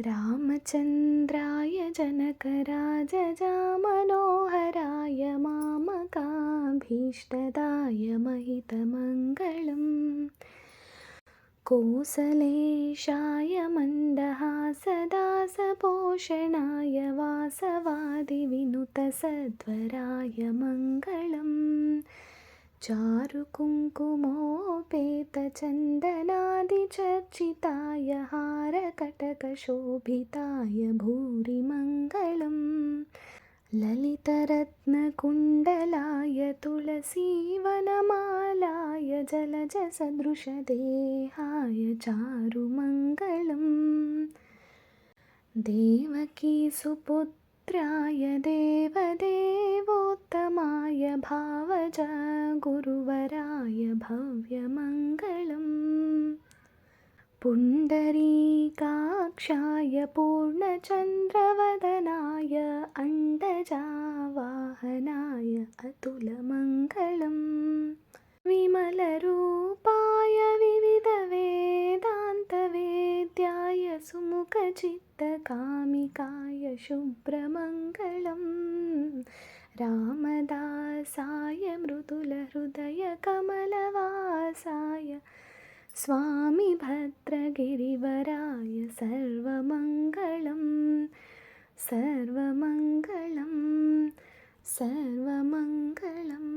रामचन्द्राय जनकराजजामनोहराय मामकाभीष्टदाय महितमङ्गलम् कोसलेशाय मन्दहासदासपोषणाय वासवादिविनुतसध्वराय मङ्गलम् चारुकुङ्कुमोपेतचन्दनादिचर्चिताय हारकटकशोभिताय भूरिमङ्गलम् ललितरत्नकुण्डलाय तुलसीवनमालाय जलजसदृशदेहाय चारुमङ्गलम् देवकीसुपुत्राय देवदेवोत्तमाय भावजगुरुवराय भव्यमङ्गलम् पुण्डरीकाक्षाय पूर्णचन्द्रवदनाय अण्डजावाहनाय अतुलमङ्गलम् विमलरूपाय विविधवेदान्तवेद्याय सुमुखचित्तकामिकाय शुभ्रमङ्गलम् रामदासाय मृदुलहृदयकमलवासाय स्वामी भद्रगिरिवराय सर्वमङ्गलं सर्वमङ्गलं सर्वमङ्गलम्।